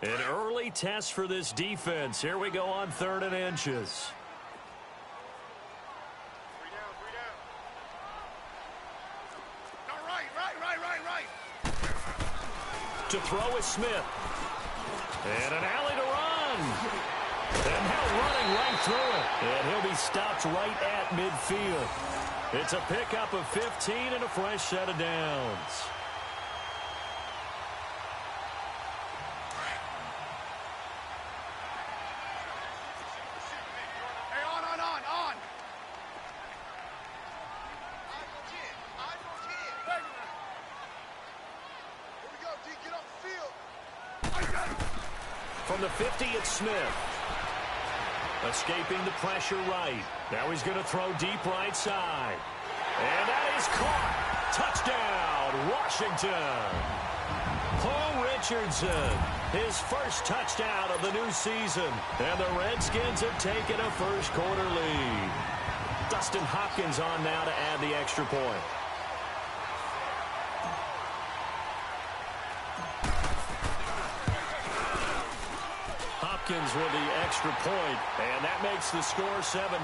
An early test for this defense. Here we go on 3rd and inches. To throw is Smith. And an alley to run. And now running right through it. And he'll be stopped right at midfield. It's a pickup of 15 and a fresh set of downs. From the 50, it's Smith. Escaping the pressure right. Now he's going to throw deep right side. And that is caught. Touchdown, Washington. Paul Richardson, his first touchdown of the new season. And the Redskins have taken a first-quarter lead. Dustin Hopkins on now to add the extra point. Hopkins with the extra point, and that makes the score 7-0.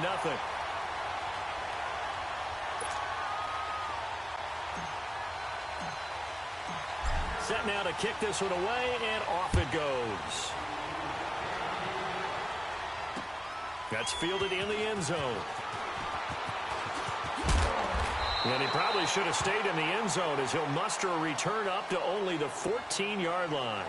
Set now to kick this one away, and off it goes. That's fielded in the end zone. And he probably should have stayed in the end zone as he'll muster a return up to only the 14-yard line.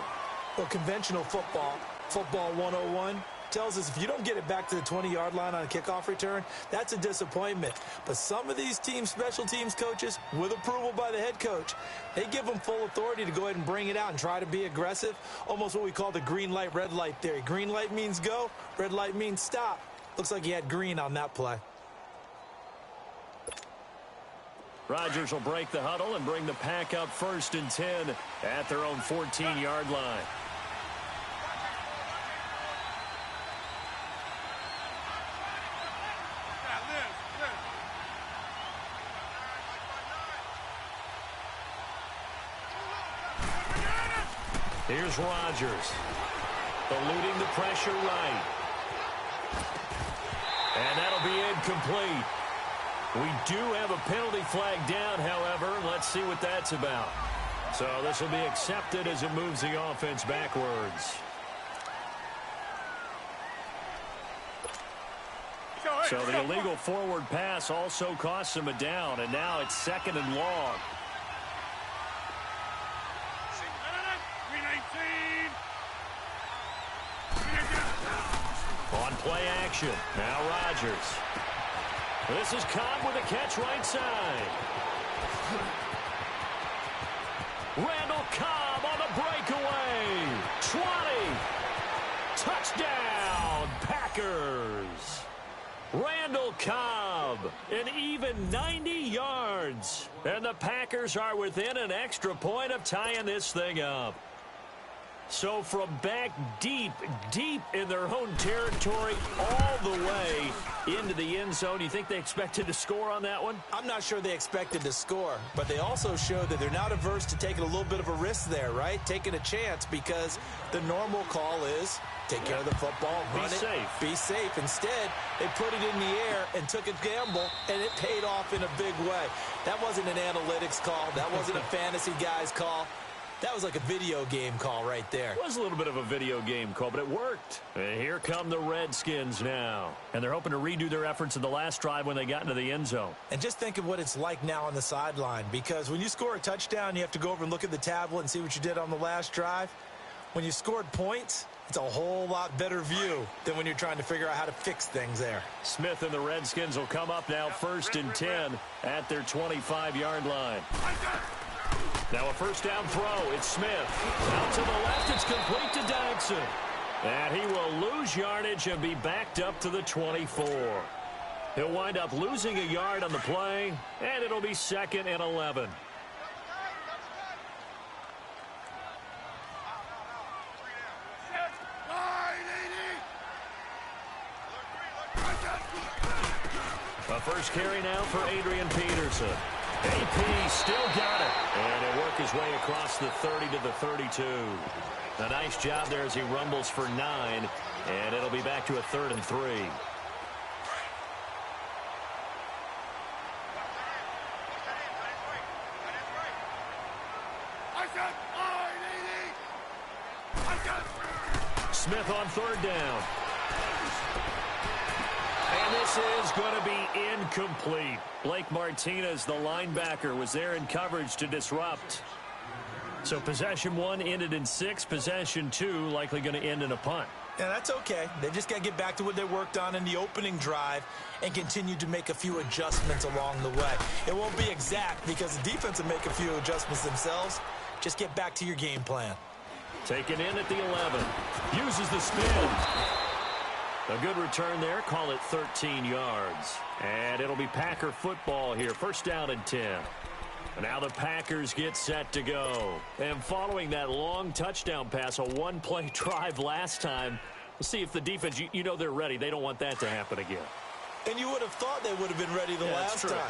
Well, conventional football 101, tells us if you don't get it back to the 20-yard line on a kickoff return, that's a disappointment. But some of these team special teams coaches, with approval by the head coach, they give them full authority to go ahead and bring it out and try to be aggressive, almost what we call the green light, red light theory. Green light means go, red light means stop. Looks like he had green on that play. Rodgers will break the huddle and bring the pack up 1st and 10 at their own 14-yard line. Here's Rodgers, eluding the pressure right. And that'll be incomplete. We do have a penalty flag down, however. Let's see what that's about. So this will be accepted as it moves the offense backwards. So the illegal forward pass also costs him a down, and now it's 2nd and long. On play action, now Rodgers. This is Cobb with a catch right side. Randall Cobb on the breakaway. 20. Touchdown, Packers. Randall Cobb, an even 90 yards. And the Packers are within an extra point of tying this thing up. So from back deep in their own territory all the way into the end zone, you think they expected to score on that one? I'm not sure they expected to score, but they also showed that they're not averse to taking a little bit of a risk there, right? Taking a chance, because the normal call is take care of the football, run it, be safe. Instead, they put it in the air and took a gamble, and it paid off in a big way. That wasn't an analytics call. That wasn't a fantasy guy's call. That was like a video game call right there. It was a little bit of a video game call, but it worked. And here come the Redskins now. And they're hoping to redo their efforts in the last drive when they got into the end zone. And just think of what it's like now on the sideline, because when you score a touchdown, you have to go over and look at the tablet and see what you did on the last drive. When you scored points, it's a whole lot better view than when you're trying to figure out how to fix things there. Smith and the Redskins will come up now 1st and 10 at their 25-yard line. Now a first down throw. It's Smith. Out to the left. It's complete to Dodson. And he will lose yardage and be backed up to the 24. He'll wind up losing a yard on the play, and it'll be 2nd and 11. A first carry now for Adrian Peterson. AP still got it. And he'll work his way across the 30 to the 32. A nice job there as he rumbles for 9. And it'll be back to a 3rd and 3. Smith on 3rd down. And this is going to be incomplete. Blake Martinez, the linebacker, was there in coverage to disrupt. So possession 1 ended in 6. Possession 2 likely going to end in a punt. Yeah, that's okay. They just got to get back to what they worked on in the opening drive and continue to make a few adjustments along the way. It won't be exact because the defense will make a few adjustments themselves. Just get back to your game plan. Taken in at the 11. Uses the spin. A good return there. Call it 13 yards. And it'll be Packer football here. 1st down and 10. And now the Packers get set to go. And following that long touchdown pass, a one-play drive last time, we'll see if the defense, you know they're ready. They don't want that to happen again. And you would have thought they would have been ready the last time.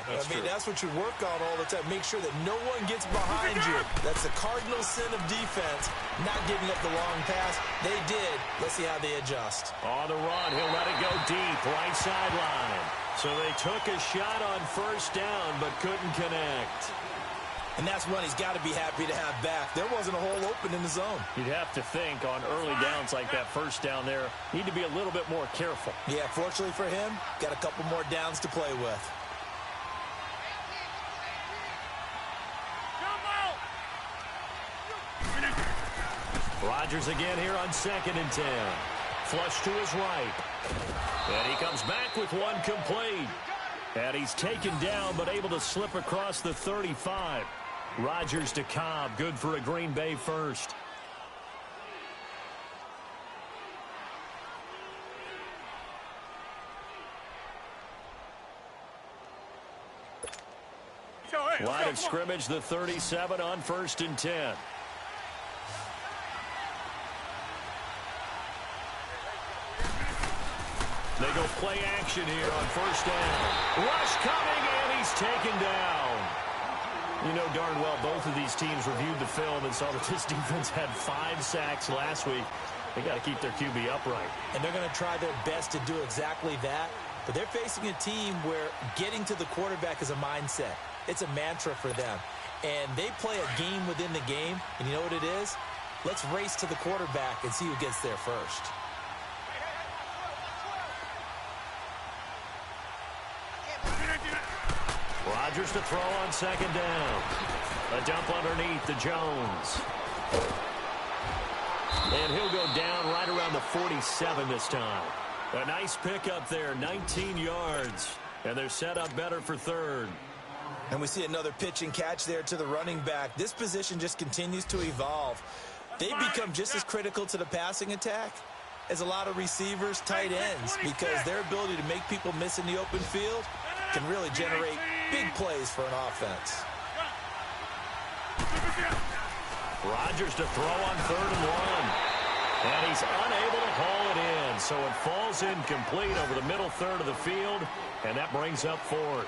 That's what you work on all the time. Make sure that no one gets behind you. That's the cardinal sin of defense, not giving up the long pass. They did. Let's see how they adjust. On the run, he'll let it go deep, right sideline. So they took a shot on 1st down, but couldn't connect. And that's one he's got to be happy to have back. There wasn't a hole open in the zone. You'd have to think on early downs like that 1st down there, need to be a little bit more careful. Yeah, fortunately for him, got a couple more downs to play with. Rodgers again here on 2nd and 10. Flush to his right. And he comes back with one complete. And he's taken down but able to slip across the 35. Rodgers to Cobb, good for a Green Bay 1st. Line of scrimmage, the 37 on 1st and 10. They go play action here on 1st down. Rush coming, and he's taken down. You know darn well both of these teams reviewed the film and saw that this defense had 5 sacks last week. They got to keep their QB upright. And they're going to try their best to do exactly that. But they're facing a team where getting to the quarterback is a mindset. It's a mantra for them. And they play a game within the game. And you know what it is? Let's race to the quarterback and see who gets there first. Rodgers to throw on 2nd down. A dump underneath to Jones. And he'll go down right around the 47 this time. A nice pickup there, 19 yards. And they're set up better for 3rd. And we see another pitch and catch there to the running back. This position just continues to evolve. They become just as critical to the passing attack as a lot of receivers, tight ends, because their ability to make people miss in the open field can really generate big plays for an offense. Rodgers to throw on 3rd and 1. And he's unable to haul it in. So it falls incomplete over the middle 3rd of the field. And that brings up 4th.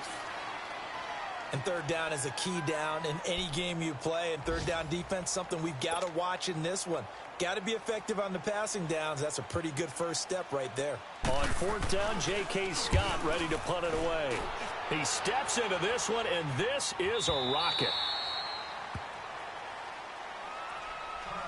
And 3rd down is a key down in any game you play. And 3rd down defense, something we've got to watch in this one. Got to be effective on the passing downs. That's a pretty good first step right there. On 4th down, J.K. Scott ready to punt it away. He steps into this one, and this is a rocket.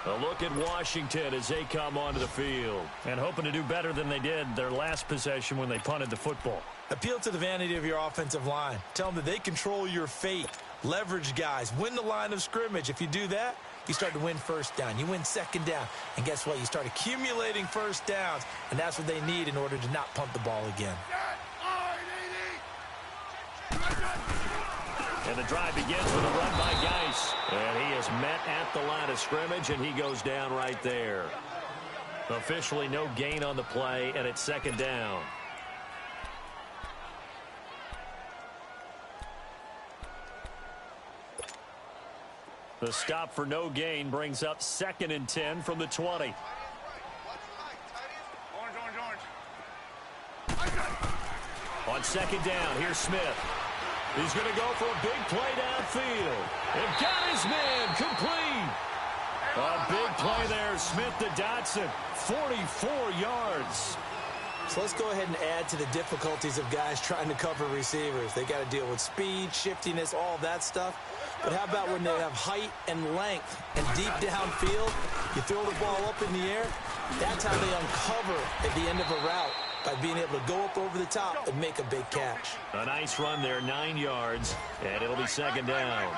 A look at Washington as they come onto the field. And hoping to do better than they did their last possession when they punted the football. Appeal to the vanity of your offensive line. Tell them that they control your fate. Leverage guys. Win the line of scrimmage. If you do that, you start to win 1st down. You win 2nd down. And guess what? You start accumulating 1st downs. And that's what they need in order to not punt the ball again. And the drive begins with a run by Geis. And he is met at the line of scrimmage, and he goes down right there. Officially no gain on the play, and it's 2nd down. The stop for no gain brings up 2nd and 10 from the 20. On 2nd down, here's Smith. He's going to go for a big play downfield. And got his man complete. A big play there. Smith to Dotson. 44 yards. So let's go ahead and add to the difficulties of guys trying to cover receivers. They got to deal with speed, shiftiness, all that stuff. But how about when they have height and length and deep downfield? You throw the ball up in the air. That's how they uncover at the end of a route, by being able to go up over the top and make a big catch. A nice run there, 9 yards, and it'll be second down.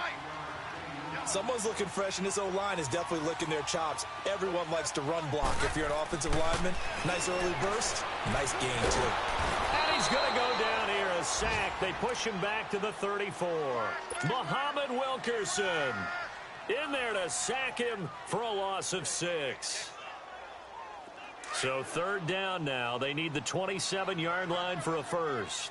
Someone's looking fresh, and this O-line is definitely licking their chops. Everyone likes to run block. If you're an offensive lineman, nice early burst, nice gain, too. And he's going to go down here, a sack. They push him back to the 34. Muhammad Wilkerson in there to sack him for a loss of 6. So third down now. They need the 27-yard line for a first.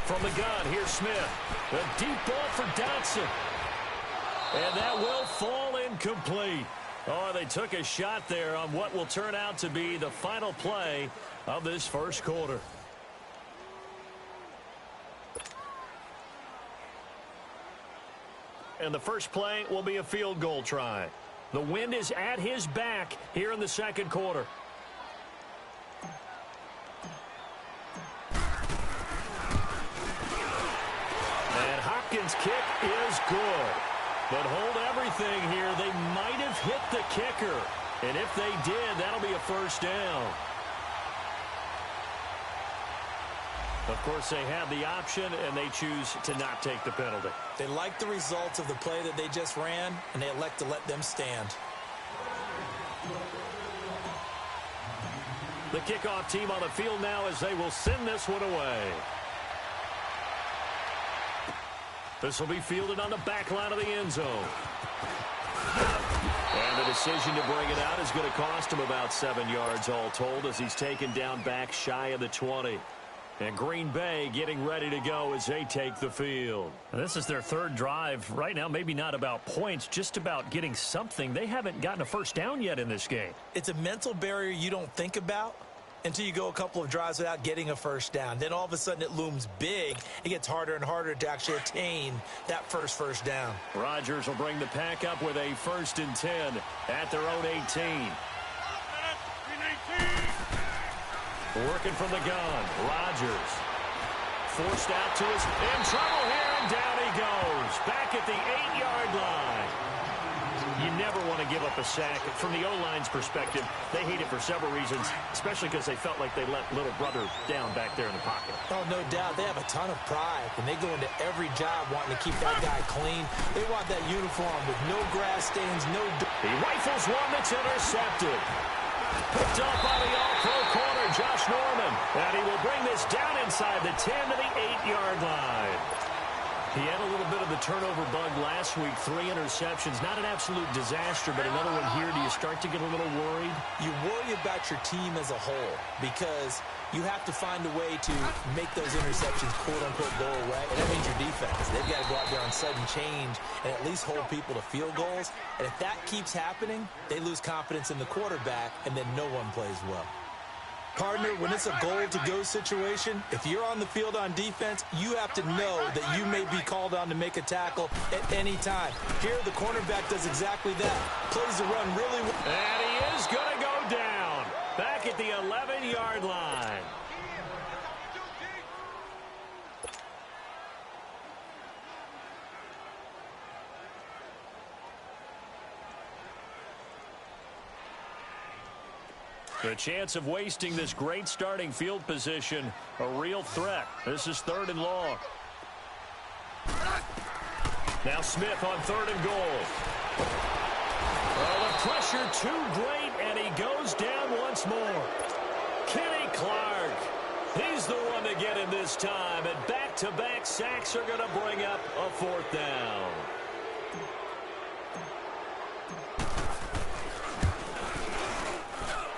From the gun, here's Smith. A deep ball for Dotson. And that will fall incomplete. Oh, they took a shot there on what will turn out to be the final play of this first quarter. And the first play will be a field goal try. The wind is at his back here in the second quarter. And Hopkins' kick is good. But hold everything here. They might have hit the kicker. And if they did, that'll be a first down. Of course, they have the option, and they choose to not take the penalty. They like the results of the play that they just ran, and they elect to let them stand. The kickoff team on the field now as they will send this one away. This will be fielded on the back line of the end zone. And the decision to bring it out is going to cost him about 7 yards all told, as he's taken down back shy of the 20. And Green Bay getting ready to go as they take the field. This is their third drive right now. Maybe not about points, just about getting something. They haven't gotten a first down yet in this game. It's a mental barrier you don't think about until you go a couple of drives without getting a first down. Then all of a sudden it looms big. It gets harder and harder to actually attain that first down. Rodgers will bring the pack up with a 1st and 10 at their own 18. Working from the gun, Rodgers forced out to his in trouble here, and down he goes. Back at the 8-yard line. You never want to give up a sack. From the O-line's perspective, they hate it for several reasons, especially because they felt like they let little brother down back there in the pocket. Oh, no doubt. They have a ton of pride, and they go into every job wanting to keep that guy clean. They want that uniform with no grass stains, no... He rifles one that's intercepted. Picked up by the all-pro corner, Josh Norman. And he will bring this down inside the 10 to the 8-yard line. He had a little bit of the turnover bug last week. 3 interceptions. Not an absolute disaster, but another one here. Do you start to get a little worried? You worry about your team as a whole because you have to find a way to make those interceptions, quote-unquote, go away. And that means your defense. They've got to go out there on sudden change and at least hold people to field goals. And if that keeps happening, they lose confidence in the quarterback, and then no one plays well. Partner, when it's a goal-to-go situation, if you're on the field on defense, you have to know that you may be called on to make a tackle at any time. Here, the cornerback does exactly that. Plays the run really well. And he is going to go down. Back at the 11-yard line. The chance of wasting this great starting field position, a real threat. This is 3rd and long. Now Smith on 3rd and goal. Oh, the pressure too great, and he goes down once more. Kenny Clark, he's the one to get him this time, and back-to-back sacks are going to bring up a 4th down.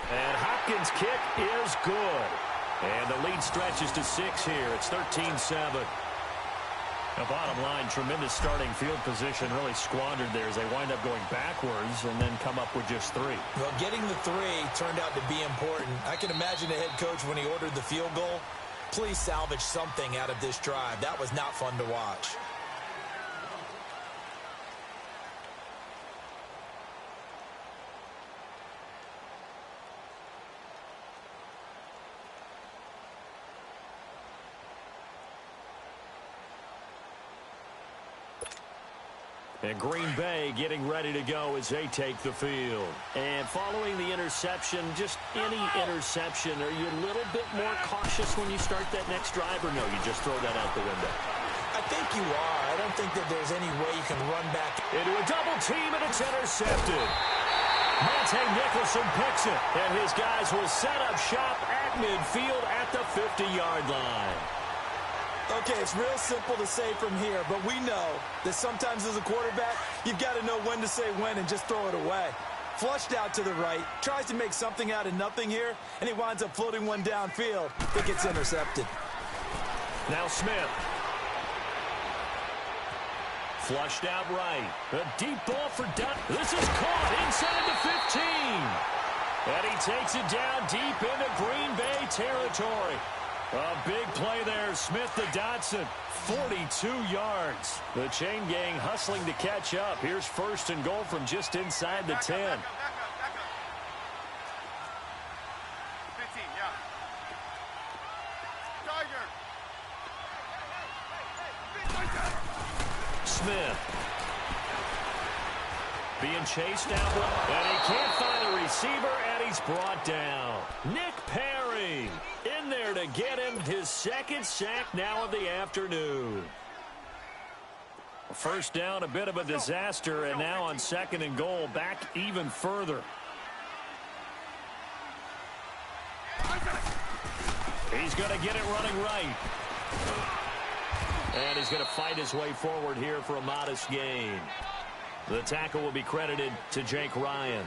And Hopkins' kick is good. And the lead stretches to 6 here. It's 13-7. Now, bottom line, tremendous starting field position, really squandered there as they wind up going backwards and then come up with just 3. Well, getting the 3 turned out to be important. I can imagine the head coach when he ordered the field goal. Please salvage something out of this drive. That was not fun to watch. And Green Bay getting ready to go as they take the field. And following the interception, just any interception, are you a little bit more cautious when you start that next drive, or no, you just throw that out the window? I think you are. I don't think that there's any way you can run back into a double team, and it's intercepted. Monte Nicholson picks it, and his guys will set up shop at midfield at the 50-yard line. Okay, it's real simple to say from here, but we know that sometimes as a quarterback, you've got to know when to say when and just throw it away. Flushed out to the right, tries to make something out of nothing here, and he winds up floating one downfield that gets intercepted. Now Smith. Flushed out right. A deep ball for Dunn. This is caught inside the 15. And he takes it down deep into Green Bay territory. A big play there, Smith to Dotson, 42 yards. The chain gang hustling to catch up. Here's 1st and goal from just inside the 10. Smith. Being chased out, and he can't find a receiver, and he's brought down. Nick Perry in there to get him his 2nd sack now of the afternoon. First down, a bit of a disaster, and now on 2nd and goal, back even further. He's going to get it running right. And he's going to fight his way forward here for a modest gain. The tackle will be credited to Jake Ryan.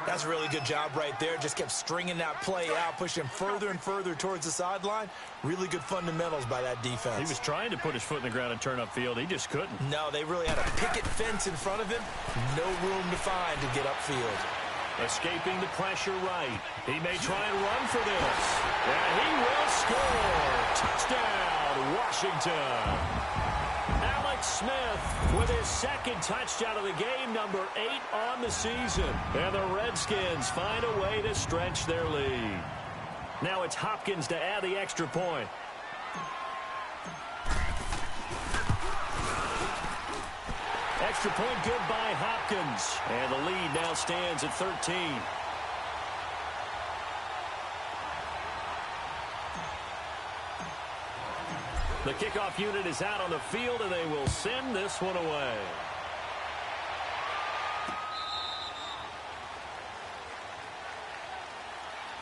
That's a really good job right there. Just kept stringing that play out, pushing further and further towards the sideline. Really good fundamentals by that defense. He was trying to put his foot in the ground and turn upfield. He just couldn't. No, they really had a picket fence in front of him. No room to find to get upfield. Escaping the pressure right. He may try and run for this. And he will score. Touchdown, Washington. Smith with his 2nd touchdown of the game, number 8 on the season. And the Redskins find a way to stretch their lead. Now it's Hopkins to add the extra point. Extra point good by Hopkins. And the lead now stands at 13. The kickoff unit is out on the field, and they will send this one away.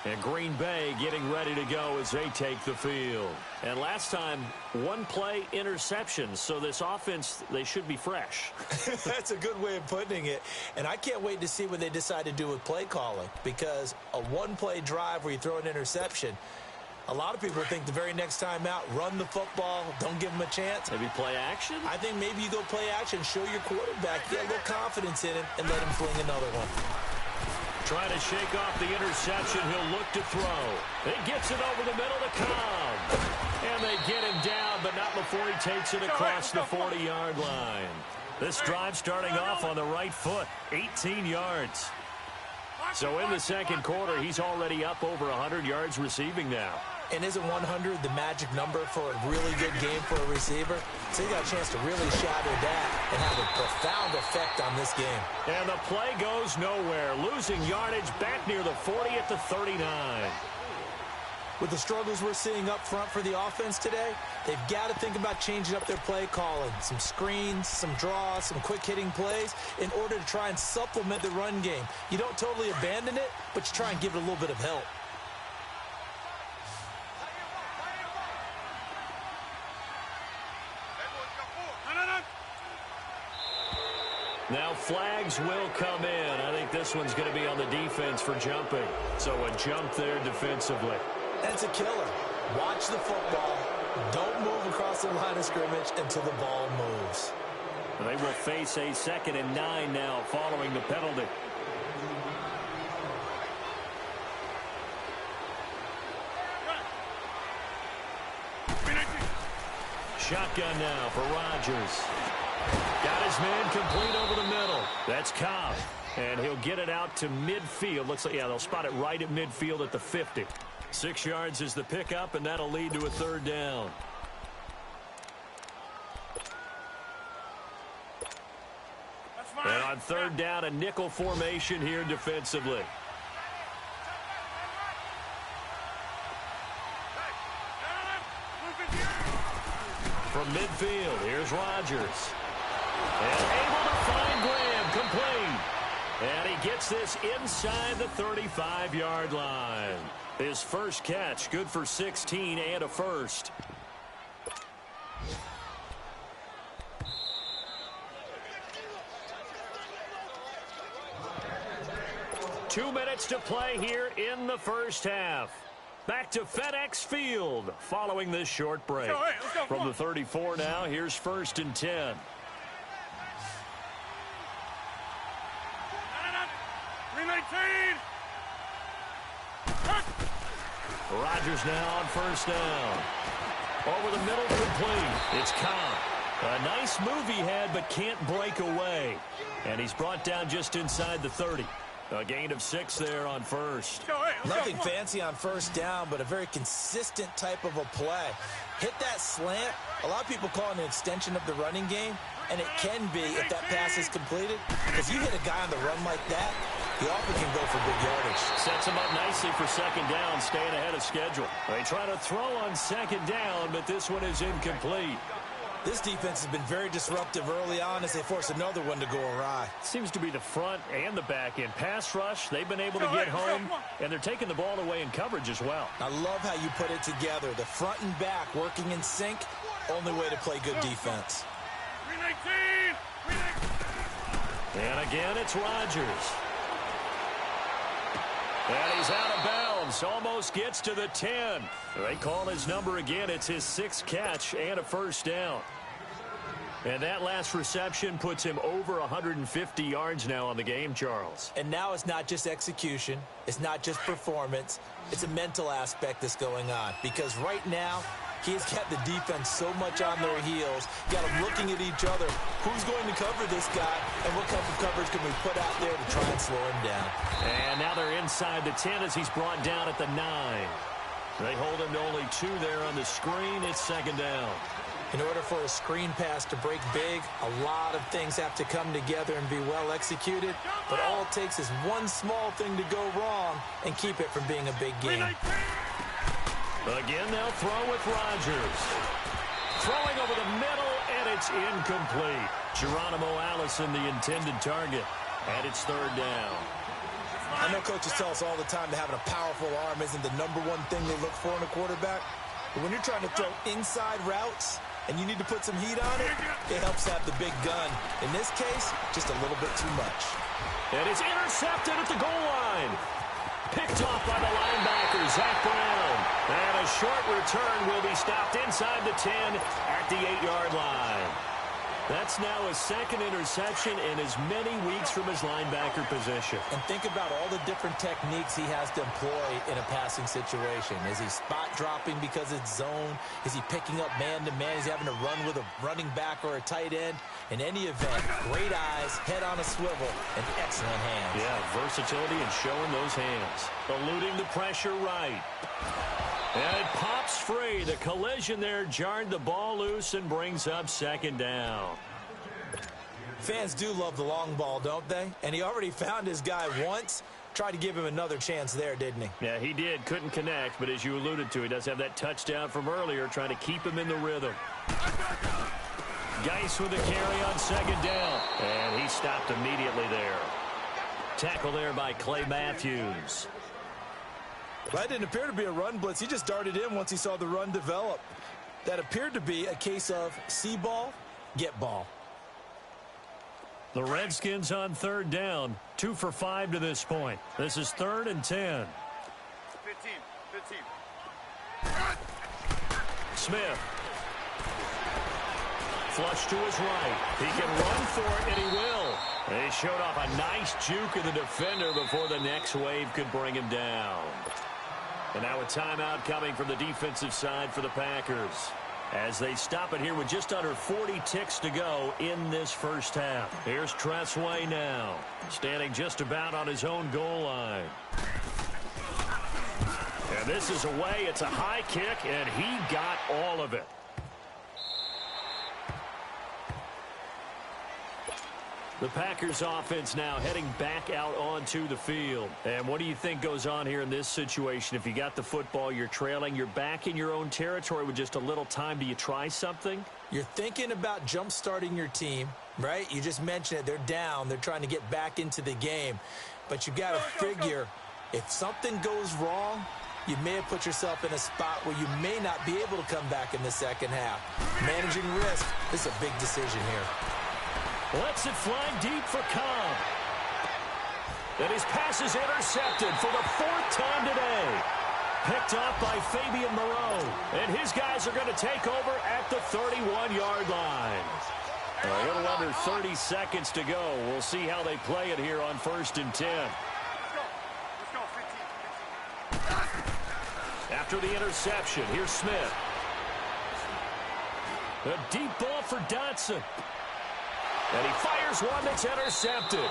And Green Bay getting ready to go as they take the field. And last time, 1-play interception. So this offense, they should be fresh. That's a good way of putting it. And I can't wait to see what they decide to do with play calling. Because a 1-play drive where you throw an interception, a lot of people think the very next time out, run the football, don't give them a chance. Maybe play action? I think maybe you go play action, show your quarterback, get a little confidence in him, and let him fling another one. Trying to shake off the interception, he'll look to throw. He gets it over the middle to Cobb. And they get him down, but not before he takes it across the 40-yard line. This drive starting off on the right foot, 18 yards. So in the 2nd quarter, he's already up over 100 yards receiving now. And isn't 100 the magic number for a really good game for a receiver? So he got a chance to really shatter that and have a profound effect on this game. And the play goes nowhere, losing yardage back near the 40 at the 39. With the struggles we're seeing up front for the offense today, they've got to think about changing up their play calling. Some screens, some draws, some quick-hitting plays in order to try and supplement the run game. You don't totally abandon it, but you try and give it a little bit of help. Now flags will come in. I think this one's going to be on the defense for jumping. So a jump there defensively. That's a killer. Watch the football, Don't move across the line of scrimmage until the ball moves. They will face a 2nd and 9 now following the penalty. Shotgun now for Rodgers. Got his man complete over the middle. That's Cobb. And he'll get it out to midfield. Looks like, yeah, they'll spot it right at midfield at the 50. 6 yards is the pickup, and that'll lead to a 3rd down. And on 3rd down, a nickel formation here defensively. From midfield, here's Rodgers. And able to find Graham, complete. And he gets this inside the 35-yard line. His first catch, good for 16 and a first. Two minutes to play here in the first half. Back to FedEx Field following this short break. From the 34 now, here's 1st and 10. Rodgers now on 1st down. Over the middle, complete. It's Cobb. A nice move he had, but can't break away. And he's brought down just inside the 30. A gain of 6 there on 1st. Nothing fancy on 1st down, but a very consistent type of a play. Hit that slant. A lot of people call it an extension of the running game, and it can be if that pass is completed. Because you hit a guy on the run like that, he often can go for big yardage. Sets him up nicely for 2nd down, staying ahead of schedule. They try to throw on 2nd down, but this one is incomplete. This defense has been very disruptive early on as they force another one to go awry. Seems to be the front and the back end. Pass rush, they've been able to get home, and they're taking the ball away in coverage as well. I love how you put it together. The front and back working in sync, only way to play good defense. And again, it's Rodgers. And he's out of bounds. Almost gets to the 10. They call his number again. It's his 6th catch and a 1st down. And that last reception puts him over 150 yards now on the game, Charles. And now it's not just execution. It's not just performance. It's a mental aspect that's going on. Because right now, he has kept the defense so much on their heels. Got them looking at each other. Who's going to cover this guy? And what type of coverage can we put out there to try and slow him down? And now they're inside the 10 as he's brought down at the 9. They hold him to only 2 there on the screen. It's 2nd down. In order for a screen pass to break big, a lot of things have to come together and be well executed. But all it takes is one small thing to go wrong and keep it from being a big game. Again, they'll throw with Rodgers. Throwing over the middle, and it's incomplete. Geronimo Allison, the intended target, and it's 3rd down. I know coaches tell us all the time that having a powerful arm isn't the number one thing they look for in a quarterback. But when you're trying to throw inside routes and you need to put some heat on it, it helps have the big gun. In this case, just a little bit too much. And it's intercepted at the goal line. Picked off by the linebacker, Zach Brown. And a short return will be stopped inside the 10 at the 8-yard line. That's now his 2nd interception in as many weeks from his linebacker position. And think about all the different techniques he has to employ in a passing situation. Is he spot dropping because it's zone? Is he picking up man-to-man? Is he having to run with a running back or a tight end? In any event, great eyes, head on a swivel, and excellent hands. Yeah, versatility and showing those hands. Eluding the pressure right. And it pops free. The collision there jarred the ball loose and brings up 2nd down. Fans do love the long ball, don't they? And he already found his guy once. Tried to give him another chance there, didn't he? Yeah, he did. Couldn't connect, but as you alluded to, he does have that touchdown from earlier, trying to keep him in the rhythm. Geis with a carry on 2nd down. And he stopped immediately there. Tackle there by Clay Matthews. That didn't appear to be a run blitz. He just darted in once he saw the run develop. That appeared to be a case of see ball, get ball. The Redskins on 3rd down. 2 for 5 to this point. This is 3rd and 10. 15. Smith. Flush to his right. He can run for it, and he will. And he showed off a nice juke of the defender before the next wave could bring him down. And now a timeout coming from the defensive side for the Packers, as they stop it here with just under 40 ticks to go in this first half. Here's Tressway now, standing just about on his own goal line. And this is away. It's a high kick, and he got all of it. The Packers offense now heading back out onto the field. And what do you think goes on here in this situation? If you got the football, you're trailing, you're back in your own territory with just a little time. Do you try something? You're thinking about jump-starting your team, right? You just mentioned it. They're down. They're trying to get back into the game. But you got to figure if something goes wrong, you may have put yourself in a spot where you may not be able to come back in the second half. Managing risk, this is a big decision here. Lets it fly deep for Cobb. And his pass is intercepted for the fourth time today. Picked off by Fabian Moreau. And his guys are going to take over at the 31-yard line. A little under 30 seconds to go. We'll see how they play it here on 1st and 10. After the interception, here's Smith. A deep ball for Dotson. And he fires one that's intercepted.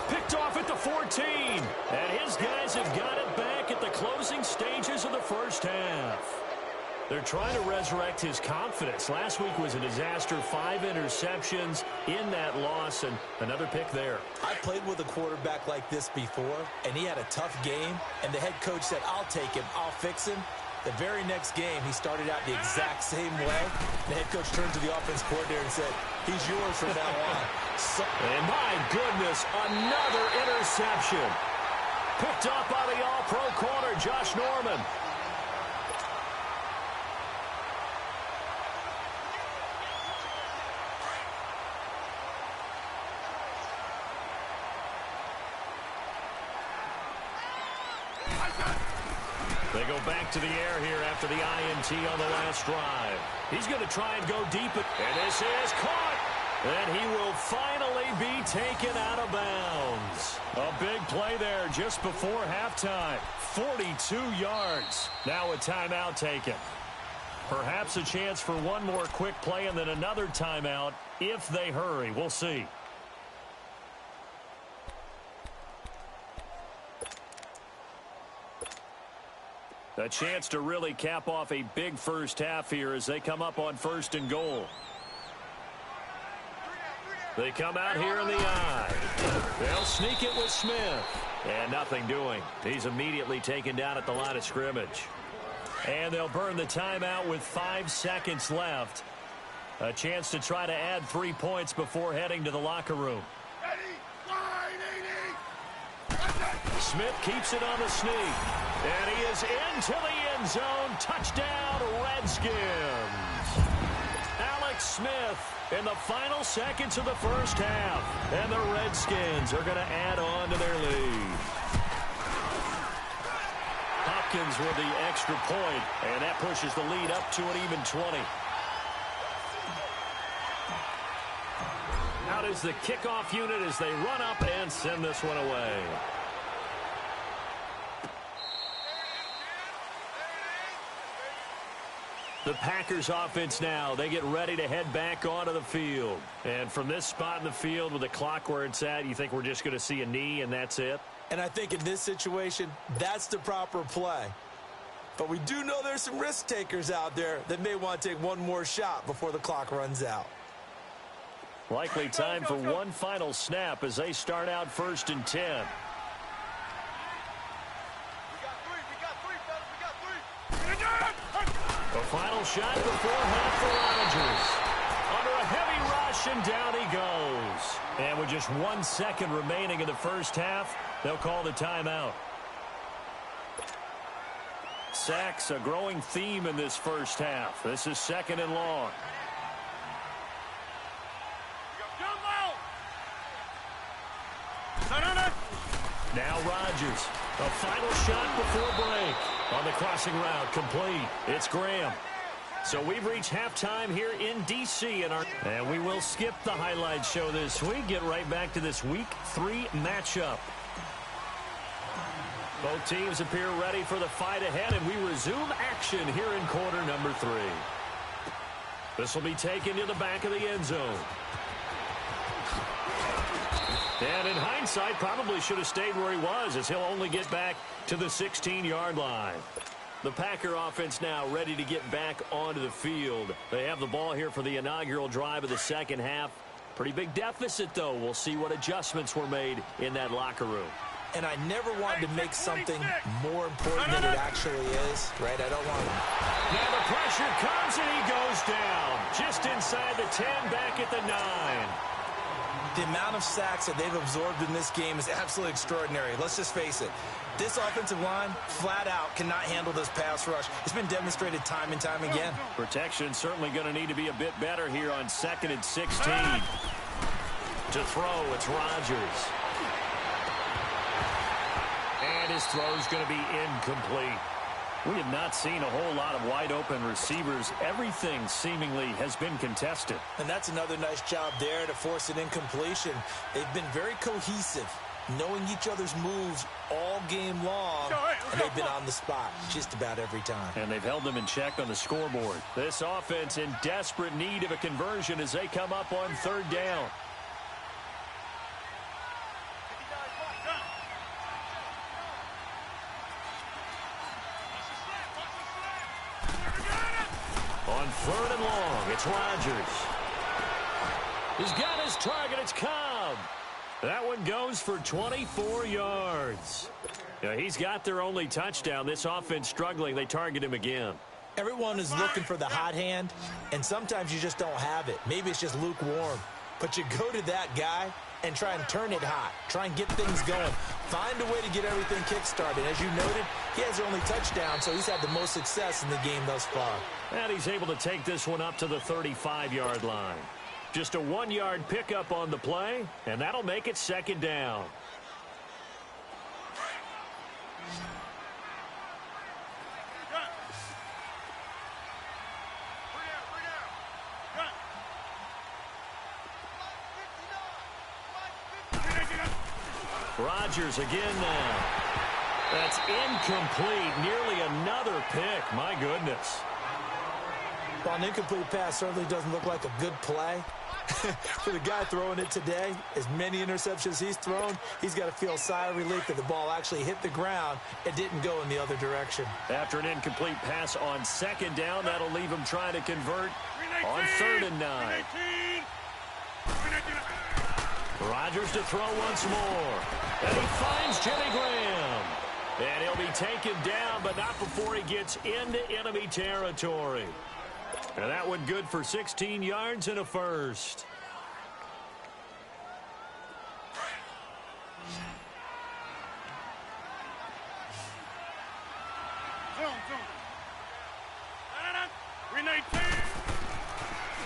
Picked off at the 14. And his guys have got it back at the closing stages of the first half. They're trying to resurrect his confidence. Last week was a disaster. 5 interceptions in that loss, and another pick there. I played with a quarterback like this before, and he had a tough game, and the head coach said, I'll take him, I'll fix him. The very next game, he started out the exact same way. The head coach turned to the offense coordinator and said, he's yours from now on. And my goodness, another interception. Picked up by the all-pro corner, Josh Norman. They go back to the air here after the INT on the last drive. He's going to try and go deep, and this is caught. And he will finally be taken out of bounds. A big play there just before halftime. 42 yards. Now a timeout taken. Perhaps a chance for one more quick play and then another timeout if they hurry. We'll see. A chance to really cap off a big first half here as they come up on 1st and goal. They come out here in the eye. They'll sneak it with Smith. And nothing doing. He's immediately taken down at the line of scrimmage. And they'll burn the timeout with 5 seconds left. A chance to try to add 3 points before heading to the locker room. Smith keeps it on the sneak. And he is into the end zone. Touchdown, Redskins. Alex Smith in the final seconds of the first half. And the Redskins are going to add on to their lead. Hopkins with the extra point, and that pushes the lead up to an even 20. Out is the kickoff unit as they run up and send this one away. The Packers offense now, they get ready to head back onto the field. And from this spot in the field with the clock where it's at, you think we're just going to see a knee and that's it? And I think in this situation, that's the proper play. But we do know there's some risk takers out there that may want to take one more shot before the clock runs out. Likely time for one final snap as they start out 1st and 10. A final shot before half for Rodgers. Under a heavy rush, and down he goes. And with just 1 second remaining in the first half, they'll call the timeout. Sacks, a growing theme in this first half. This is 2nd and long. Now Rodgers. A final shot before break. On the crossing route, complete. It's Graham. So we've reached halftime here in D.C. And we will skip the highlight show this week. Get right back to this Week 3 matchup. Both teams appear ready for the fight ahead, and we resume action here in quarter number 3. This will be taken to the back of the end zone. And in hindsight, probably should have stayed where he was, as he'll only get back to the 16-yard line. The Packer offense now ready to get back onto the field. They have the ball here for the inaugural drive of the second half. Pretty big deficit, though. We'll see what adjustments were made in that locker room. And I never wanted to make something more important than it actually is, right? I don't want to. Now the pressure comes, and he goes down. Just inside the 10, back at the 9. The amount of sacks that they've absorbed in this game is absolutely extraordinary. Let's just face it. This offensive line, flat out, cannot handle this pass rush. It's been demonstrated time and time again. Protection certainly going to need to be a bit better here on 2nd and 16. To throw, it's Rodgers. And his throw's going to be incomplete. We have not seen a whole lot of wide-open receivers. Everything seemingly has been contested. And that's another nice job there to force an incompletion. They've been very cohesive, knowing each other's moves all game long, and they've been on the spot just about every time. And they've held them in check on the scoreboard. This offense in desperate need of a conversion as they come up on 3rd down. On 3rd and long, it's Rodgers. He's got his target. It's Cobb. That one goes for 24 yards. Now, he's got their only touchdown. This offense struggling. They target him again. Everyone is looking for the hot hand, and sometimes you just don't have it. Maybe it's just lukewarm. But you go to that guy and try and turn it hot. Try and get things going. Find a way to get everything kick-started. As you noted, he has their only touchdown, so he's had the most success in the game thus far. And he's able to take this one up to the 35-yard line. Just a 1-yard pickup on the play, and that'll make it 2nd down. Rodgers again now. That's incomplete. Nearly another pick. My goodness. Well, an incomplete pass certainly doesn't look like a good play. For the guy throwing it today, as many interceptions he's thrown, he's got to feel a sigh of relief that the ball actually hit the ground and didn't go in the other direction. After an incomplete pass on 2nd down, that'll leave him trying to convert on 3rd and 9. Rodgers to throw once more. And he finds Jimmy Graham. And he'll be taken down, but not before he gets into enemy territory. And that one good for 16 yards and a first.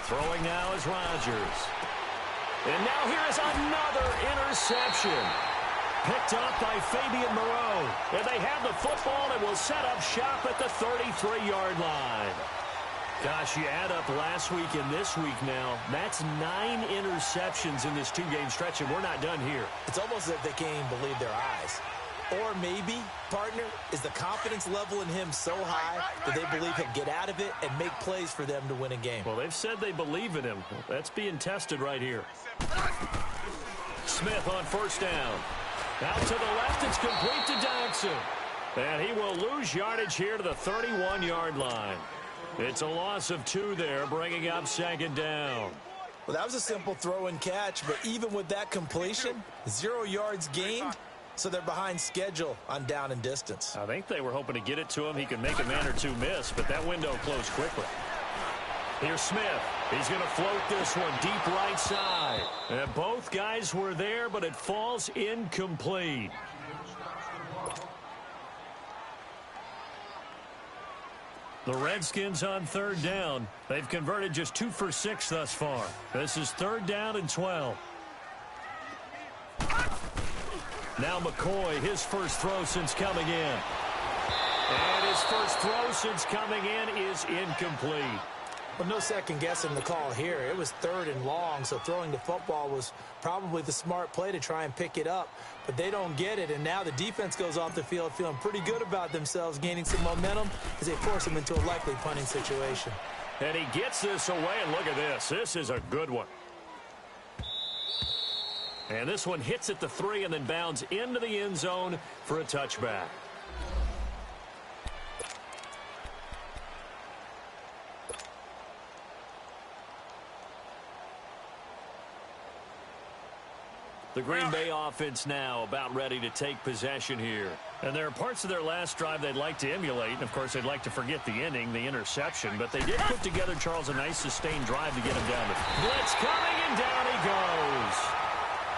Throwing now is Rodgers. And now here is another interception. Picked off by Fabian Moreau. And they have the football and will set up shop at the 33-yard line. Gosh, you add up last week and this week now, that's 9 interceptions in this 2-game stretch, and we're not done here. It's almost as if they can't even believe their eyes. Or maybe, partner, is the confidence level in him so high that they believe he'll get out of it and make plays for them to win a game. Well, they've said they believe in him. That's being tested right here. Smith on 1st down. Out to the left, it's complete to Dodson. And he will lose yardage here to the 31-yard line. It's a loss of 2 there, bringing up 2nd down. Well, that was a simple throw and catch, but even with that completion, 0 yards gained, so they're behind schedule on down and distance. I think they were hoping to get it to him. He could make a man or two miss, but that window closed quickly. Here's Smith. He's going to float this one deep right side. And both guys were there, but it falls incomplete. The Redskins on 3rd down. They've converted just 2 for 6 thus far. This is 3rd down and 12. Now McCoy, his first throw since coming in. And his first throw since coming in is incomplete. Well, no second guessing the call here. It was 3rd and long, so throwing the football was probably the smart play to try and pick it up. But they don't get it, and now the defense goes off the field feeling pretty good about themselves, gaining some momentum as they force them into a likely punting situation. And he gets this away, and look at this. This is a good one. And this one hits at the 3 and then bounds into the end zone for a touchback. The Green Bay offense now about ready to take possession here. And there are parts of their last drive they'd like to emulate. And, of course, they'd like to forget the ending, the interception. But they did put together, Charles, a nice sustained drive to get him down. Blitz coming, and down he goes.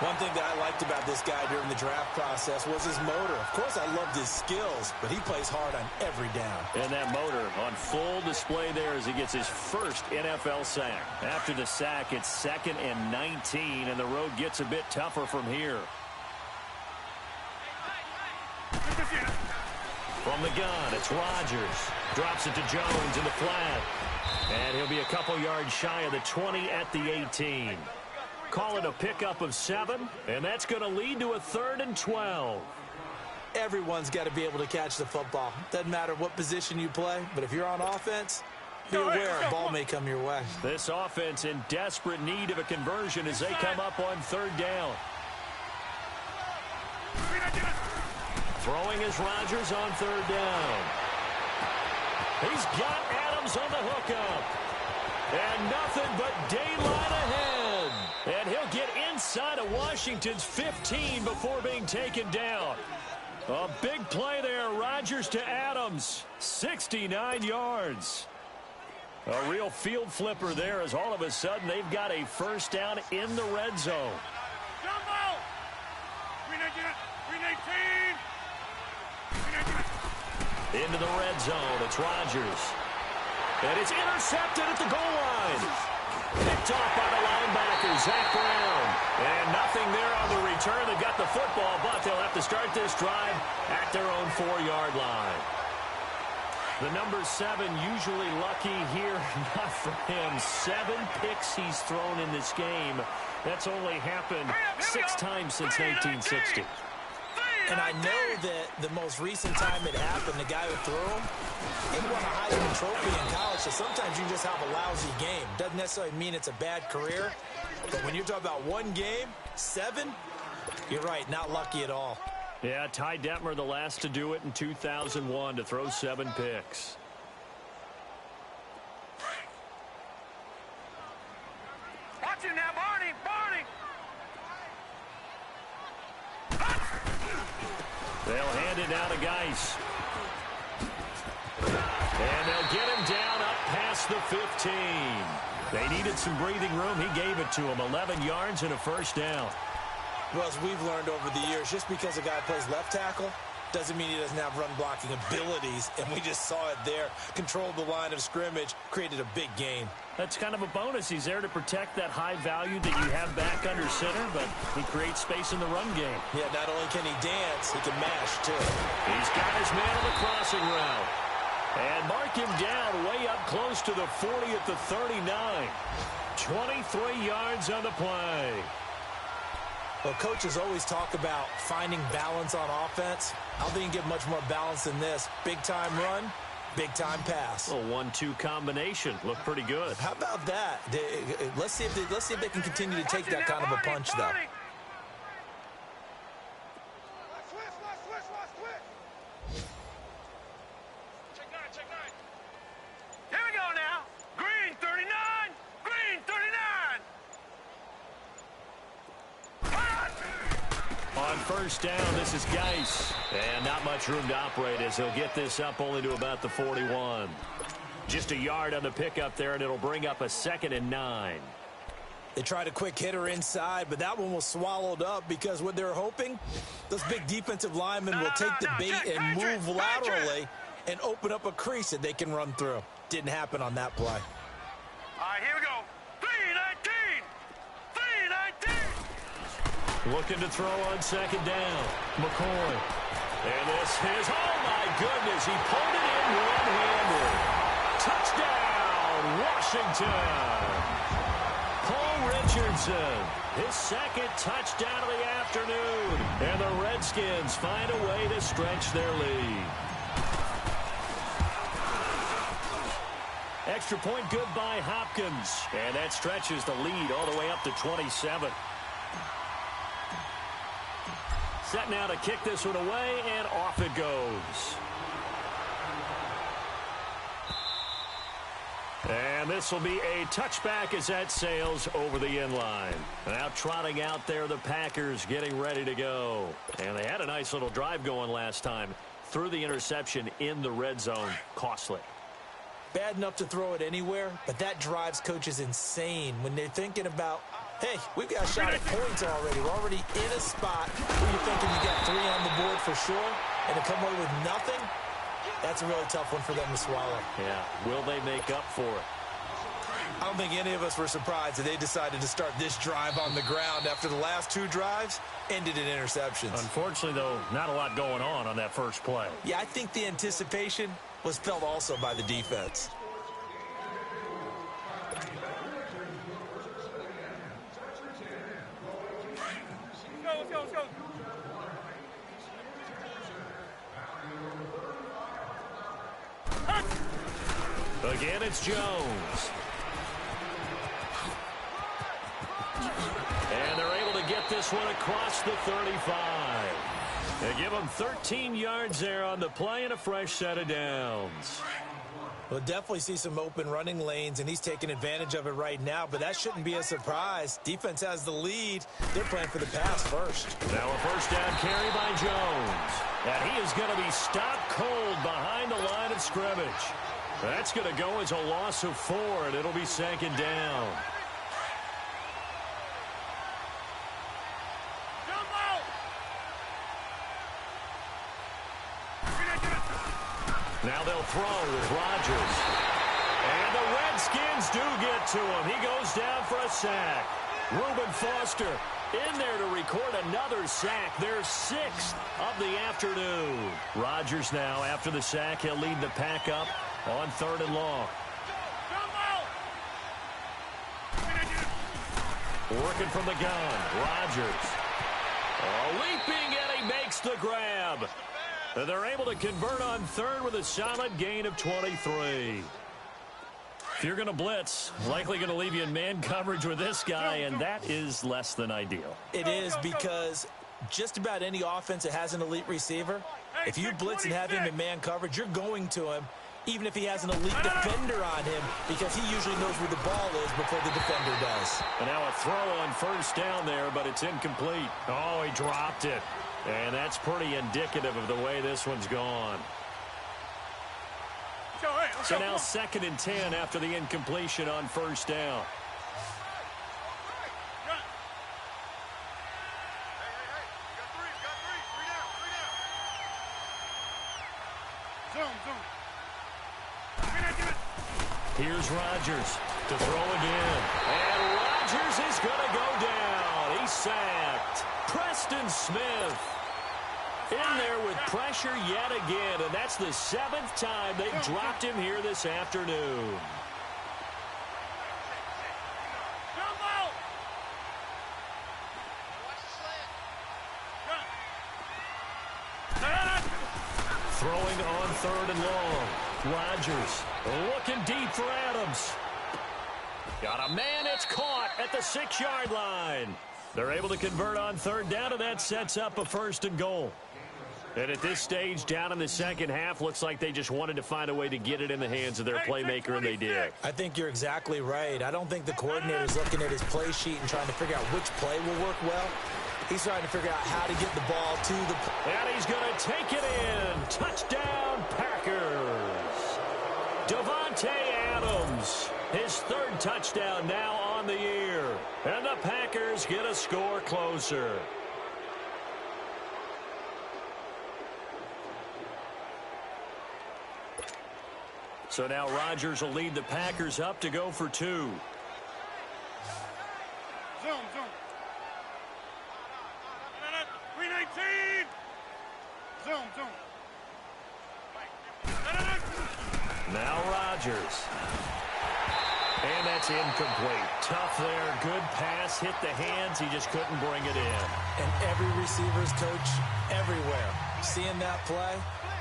One thing that I liked about this guy during the draft process was his motor. Of course, I loved his skills, but he plays hard on every down. And that motor on full display there as he gets his first NFL sack. After the sack, it's 2nd and 19, and the road gets a bit tougher from here. From the gun, it's Rodgers. Drops it to Jones in the flat. And he'll be a couple yards shy of the 20 at the 18. Call it a pickup of 7, and that's going to lead to a 3rd and 12. Everyone's got to be able to catch the football. Doesn't matter what position you play, but if you're on offense, be aware a ball may come your way. This offense in desperate need of a conversion as they come up on 3rd down. Throwing is Rodgers on 3rd down. He's got Adams on the hookup. And nothing but daylight ahead. And he'll get inside of Washington's 15 before being taken down. A big play there, Rodgers to Adams. 69 yards. A real field flipper there as all of a sudden they've got a first down in the red zone. Into the red zone, it's Rodgers. And it's intercepted at the goal line. Picked off by the linebacker, Zach Brown. And nothing there on the return. They've got the football, but they'll have to start this drive at their own 4-yard line. The number 7 usually lucky here. Not for him. 7 picks he's thrown in this game. That's only happened 6 times since 1960. And I know that the most recent time it happened, the guy who threw him, he won a Heisman Trophy in college, so sometimes you just have a lousy game. Doesn't necessarily mean it's a bad career, but when you're talking about one game, 7, you're right, not lucky at all. Yeah, Ty Detmer, the last to do it in 2001, to throw 7 picks. Watch it now, Barney! They'll hand it down to Geis. And they'll get him down up past the 15. They needed some breathing room. He gave it to him. 11 yards and a first down. Well, as we've learned over the years, just because a guy plays left tackle doesn't mean he doesn't have run-blocking abilities, and we just saw it there. Controlled the line of scrimmage, created a big gain. That's kind of a bonus. He's there to protect that high value that you have back under center, but he creates space in the run game. Yeah, not only can he dance, he can mash, too. He's got his man on the crossing route. And mark him down way up close to the 40 at the 39. 23 yards on the play. Well, coaches always talk about finding balance on offense. I don't think you get much more balance than this. Big-time run, big-time pass. A 1-2 combination. Looked pretty good. How about that? Let's see if they can continue to take that kind of a punch, though. Here we go now. Green 39. Green 39. On first down, this is Geis. And not much room to operate as he'll get this up only to about the 41. Just a yard on the pickup there, and it'll bring up a 2nd and 9. They tried a quick hitter inside, but that one was swallowed up because what they're hoping, those big defensive linemen will take the bait and move laterally and open up a crease that they can run through. Didn't happen on that play. All right, here we go. 3-19. 3-19. Looking to throw on 2nd down. McCoy. And this is, oh my goodness, he pulled it in one-handed. Touchdown, Washington. Paul Richardson, his second touchdown of the afternoon. And the Redskins find a way to stretch their lead. Extra point good by Hopkins. And that stretches the lead all the way up to 27. Set now to kick this one away, and off it goes. And this will be a touchback as that sails over the end line. Now trotting out there, the Packers getting ready to go. And they had a nice little drive going last time. Threw the interception in the red zone. Costly. Bad enough to throw it anywhere, but that drives coaches insane when they're thinking about, hey, we've got a shot at points already. We're already in a spot where you're thinking you got 3 on the board for sure, and to come away with nothing, that's a really tough one for them to swallow. Yeah, will they make up for it? I don't think any of us were surprised that they decided to start this drive on the ground after the last 2 drives ended in interceptions. Unfortunately, though, not a lot going on that first play. Yeah, I think the anticipation was felt also by the defense. Let's go. Again, it's Jones. And they're able to get this one across the 35. They give them 13 yards there on the play and a fresh set of downs. We'll definitely see some open running lanes, and he's taking advantage of it right now, but that shouldn't be a surprise. Defense has the lead. They're playing for the pass first. Now a first down carry by Jones. And he is going to be stopped cold behind the line of scrimmage. That's going to go as a loss of 4, and it'll be second down. Now they'll throw with Rodgers. And the Redskins do get to him. He goes down for a sack. Reuben Foster in there to record another sack. Their 6th of the afternoon. Rodgers now, after the sack, he'll lead the pack up on 3rd and long. Working from the gun, Rodgers. Leaping, and he makes the grab. They're able to convert on 3rd with a solid gain of 23. If you're going to blitz, likely going to leave you in man coverage with this guy, and that is less than ideal. It is, because just about any offense that has an elite receiver, if you blitz and have him in man coverage, you're going to him, even if he has an elite defender on him, because he usually knows where the ball is before the defender does. And now a throw on first down there, but it's incomplete. Oh, he dropped it. And that's pretty indicative of the way this one's gone. So now 2nd and 10 after the incompletion on first down. Here's Rodgers to throw again. And Rodgers is going to go down. He's sacked. Preston Smith in there with pressure yet again, and that's the 7th time they've dropped him here this afternoon. Throwing on 3rd and long. Rodgers looking deep for Adams. Got a man, it's caught at the 6-yard line. They're able to convert on 3rd down, and that sets up a 1st and goal. And at this stage, down in the second half, looks like they just wanted to find a way to get it in the hands of their playmaker, and they did. I think you're exactly right. I don't think the coordinator's looking at his play sheet and trying to figure out which play will work well. He's trying to figure out how to get the ball to the... And he's going to take it in. Touchdown, Packers. Davante Adams, his 3rd touchdown now on the year. And the Packers get a score closer. So now Rodgers will lead the Packers up to go for 2. Zoom. Green 18. Zoom. Now Rodgers. And that's incomplete. Tough there. Good pass. Hit the hands. He just couldn't bring it in. And every receiver's coach everywhere. Seeing that play,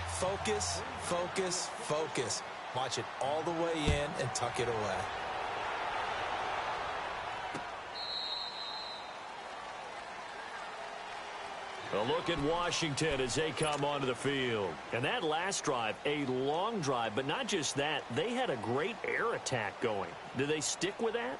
focus, focus, focus. Watch it all the way in and tuck it away. A look at Washington as they come onto the field. And that last drive, a long drive, but not just that. They had a great air attack going. Do they stick with that?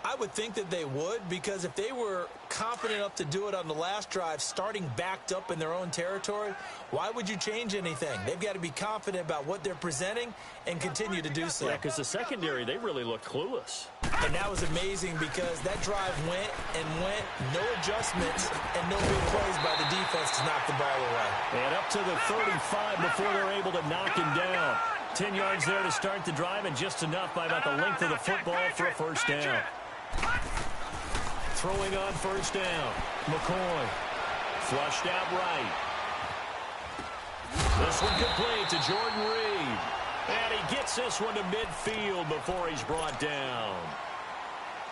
I would think that they would, because if they were confident enough to do it on the last drive, starting backed up in their own territory, why would you change anything? They've got to be confident about what they're presenting and continue to do so. Yeah, because the secondary, they really look clueless. And that was amazing because that drive went and went, no adjustments, and no big plays by the defense to knock the ball away. And up to the 35 before they're able to knock him down. 10 yards there to start the drive, and just enough by about the length of the football for a first down. Throwing on first down. McCoy. Flushed out right. This one complete to Jordan Reed. And he gets this one to midfield before he's brought down.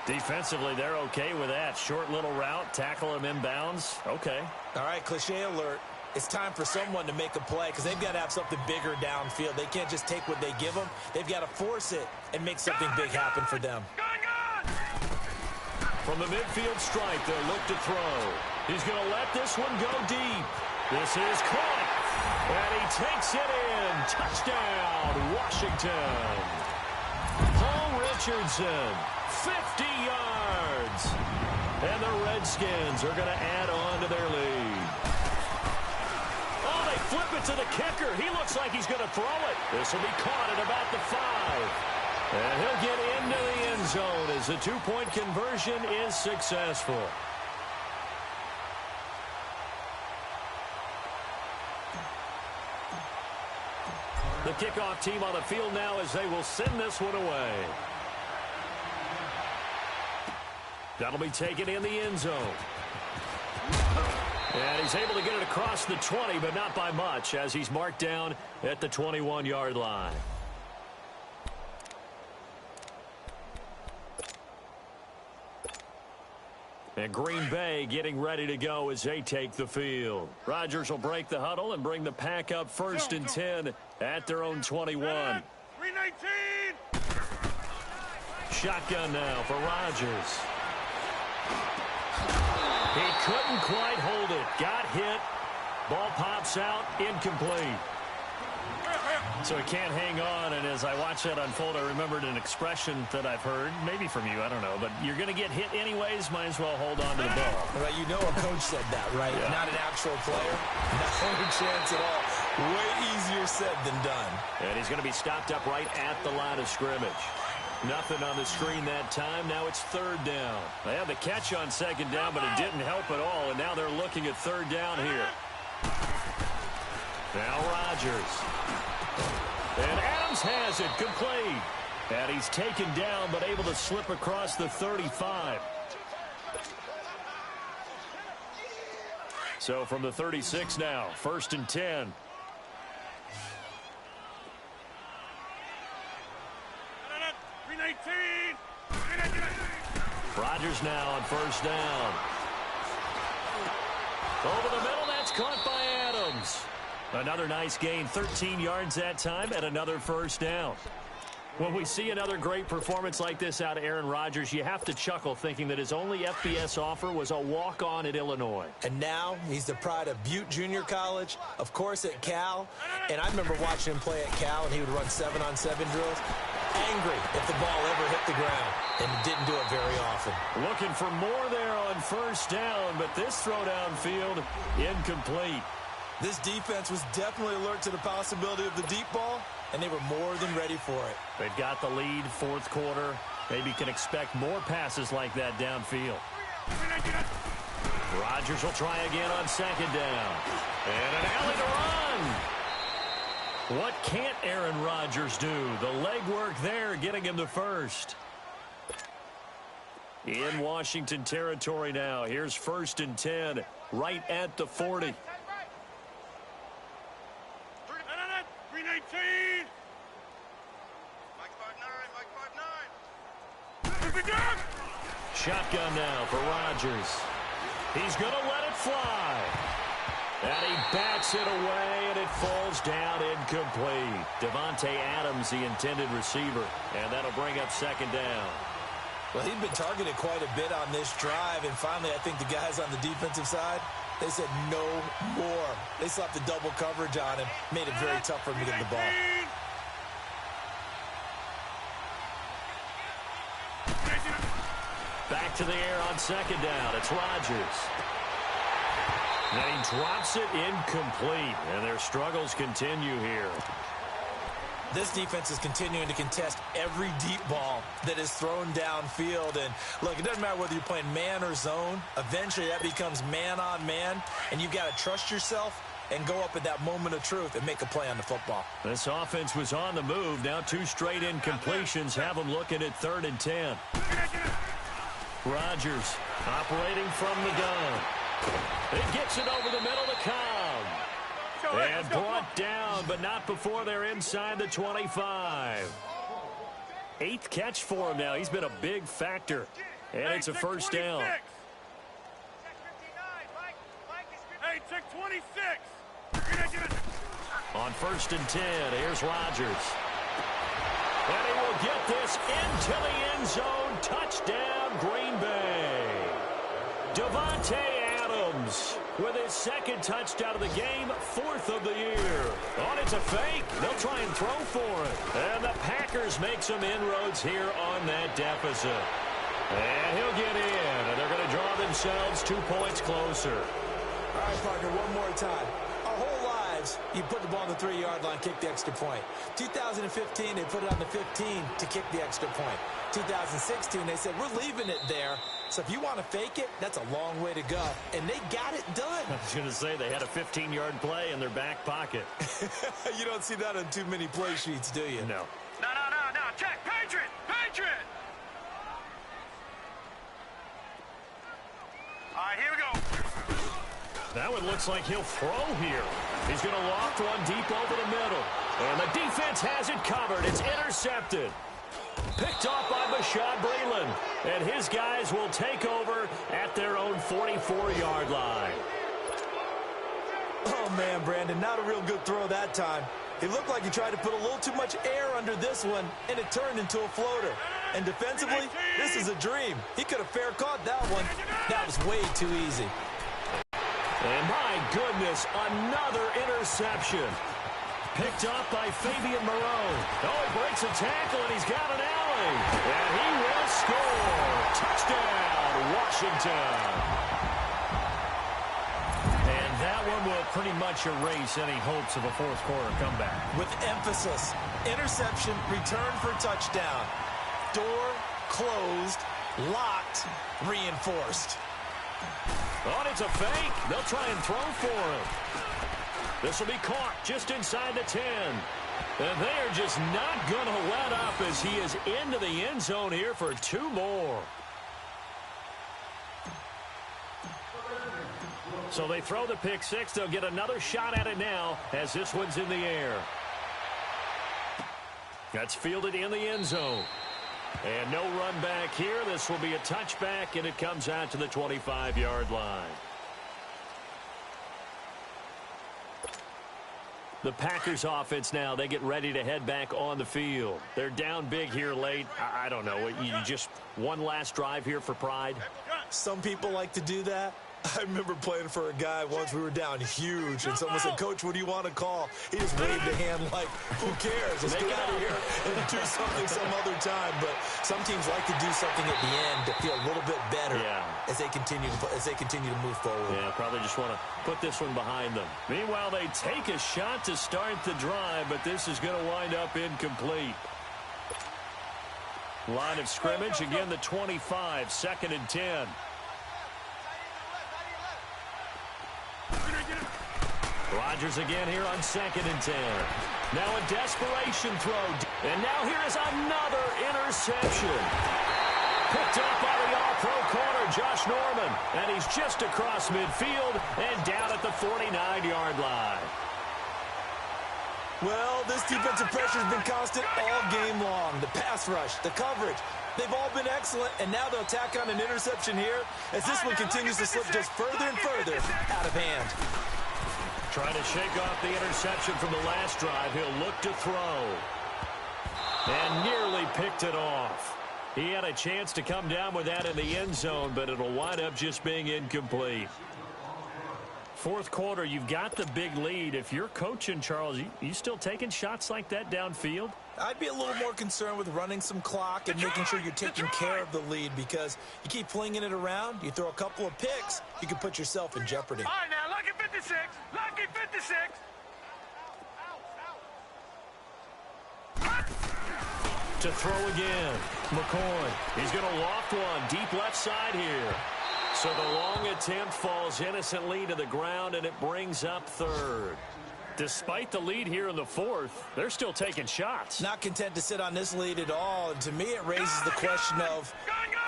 Defensively, they're okay with that. Short little route, tackle him inbounds. Okay. All right, cliche alert. It's time for someone to make a play because they've got to have something bigger downfield. They can't just take what they give them. They've got to force it and make something big happen for them. From the midfield stripe, they'll look to throw. He's going to let this one go deep. This is caught. And he takes it in. Touchdown, Washington. Paul Richardson, 50 yards. And the Redskins are going to add on to their lead. Oh, they flip it to the kicker. He looks like he's going to throw it. This will be caught at about the 5. And he'll get into the end zone as the two-point conversion is successful. The kickoff team on the field now as they will send this one away. That'll be taken in the end zone. And he's able to get it across the 20, but not by much, as he's marked down at the 21-yard line. And Green Bay getting ready to go as they take the field. Rodgers will break the huddle and bring the pack up first and 10 at their own 21. 319. Shotgun now for Rodgers. He couldn't quite hold it. Got hit. Ball pops out. Incomplete. So he can't hang on, and as I watch that unfold, I remembered an expression that I've heard, maybe from you, I don't know, but you're going to get hit anyways, might as well hold on to the ball. Right, you know a coach said that, right? Yeah. Not an actual player. Not a chance at all. Way easier said than done. And he's going to be stopped up right at the line of scrimmage. Nothing on the screen that time. Now it's third down. They had the catch on second down, but it didn't help at all, and now they're looking at third down here. Now Rodgers. And Adams has it, complete. And he's taken down, but able to slip across the 35. So from the 36 now, first and 10. Rodgers now on first down. Over the middle, that's caught by Adams. Another nice gain, 13 yards that time, and another first down. When we see another great performance like this out of Aaron Rodgers, you have to chuckle thinking that his only FBS offer was a walk-on at Illinois. And now he's the pride of Butte Junior College, of course at Cal. And I remember watching him play at Cal, and he would run 7-on-7 drills. Angry if the ball ever hit the ground, and didn't do it very often. Looking for more there on first down, but this throw downfield incomplete. This defense was definitely alert to the possibility of the deep ball, and they were more than ready for it. They've got the lead, fourth quarter. Maybe can expect more passes like that downfield. Rodgers will try again on second down. And an alley to run. What can't Aaron Rodgers do? The legwork there getting him to first. In Washington territory now. Here's first and 10 right at the 40. 319. Shotgun now for Rodgers. He's going to let it fly. And he bats it away, and it falls down incomplete. Davante Adams, the intended receiver, and that'll bring up second down. Well, he'd been targeted quite a bit on this drive, and finally I think the guys on the defensive side, they said no more. They slapped the double coverage on him, made it very tough for him to get the ball. Back to the air on second down. It's Rodgers. And he drops it incomplete, and their struggles continue here. This defense is continuing to contest every deep ball that is thrown downfield. And, look, it doesn't matter whether you're playing man or zone. Eventually, that becomes man on man, and you've got to trust yourself and go up at that moment of truth and make a play on the football. This offense was on the move. Now 2 straight incompletions have them looking at 3rd and 10. Rodgers operating from the gun. It gets it over the middle to Cobb. And brought down, but not before they're inside the 25. 8th catch for him now. He's been a big factor. And it's a first down. Hey, check 26. On 1st and 10, here's Rodgers. And he will get this into the end zone. Touchdown, Green Bay. Davante Adams with his 2nd touchdown of the game, 4th of the year. Oh, it's a fake. They'll try and throw for it. And the Packers make some inroads here on that deficit. And he'll get in, and they're going to draw themselves 2 points closer. All right, Parker, one more time. Our whole lives, you put the ball on the 3-yard line, kick the extra point. 2015, they put it on the 15 to kick the extra point. 2016, they said, we're leaving it there. So if you want to fake it, that's a long way to go. And they got it done. I was going to say they had a 15-yard play in their back pocket. You don't see that on too many play sheets, do you? No. No. Check. Patriot. All right, here we go. That one looks like he'll throw here. He's going to loft one deep over the middle. And the defense has it covered. It's intercepted. Picked off by Bashaud Breeland. And his guys will take over at their own 44-yard line. Oh, man, Brandon, not a real good throw that time. It looked like he tried to put a little too much air under this one, and it turned into a floater. And defensively, this is a dream. He could have fair caught that one. That was way too easy. And my goodness, another interception. Picked up by Fabian Moreau. Oh, he breaks a tackle, and he's got an alley. And he will score. Touchdown, Washington. And that one will pretty much erase any hopes of a fourth-quarter comeback. With emphasis, interception, return for touchdown. Door closed, locked, reinforced. Oh, and it's a fake. They'll try and throw for him. This will be caught just inside the 10. And they are just not going to let up as he is into the end zone here for 2 more. So they throw the pick 6. They'll get another shot at it now as this one's in the air. That's fielded in the end zone. And no run back here. This will be a touchback, and it comes out to the 25-yard line. The Packers offense now, they get ready to head back on the field. They're down big here late. I don't know. You just one last drive here for pride? Some people like to do that. I remember playing for a guy once. We were down huge, and someone said, Coach, what do you want to call? He just waved a hand like, who cares? Let's get out of here and do something some other time. But some teams like to do something at the end to feel a little bit better as they continue to move forward. Yeah, probably just want to put this one behind them. Meanwhile, they take a shot to start the drive, but this is going to wind up incomplete. Line of scrimmage, again, the 25, 2nd and 10. Rodgers again here on 2nd and 10. Now a desperation throw. And now here is another interception. Picked up by the all-pro corner, Josh Norman. And he's just across midfield and down at the 49-yard line. Well, this defensive pressure has been constant all game long. The pass rush, the coverage, They've all been excellent, and now they'll tack on an interception here as this one continues to slip just further and further out of hand. Trying to shake off the interception from the last drive. He'll look to throw. And nearly picked it off. He had a chance to come down with that in the end zone, but it'll wind up just being incomplete. Fourth quarter, you've got the big lead. If you're coaching, Charles, you still taking shots like that downfield? I'd be a little more concerned with running some clock and making sure you're taking care of the lead, because you keep flinging it around, you throw a couple of picks, you can put yourself in jeopardy. All right, now, lucky 56. Lucky 56. To throw again. McCoy. He's going to loft one deep left side here. So the long attempt falls innocently to the ground, and it brings up third. Despite the lead here in the fourth, they're still taking shots. Not content to sit on this lead at all, and to me it raises the question of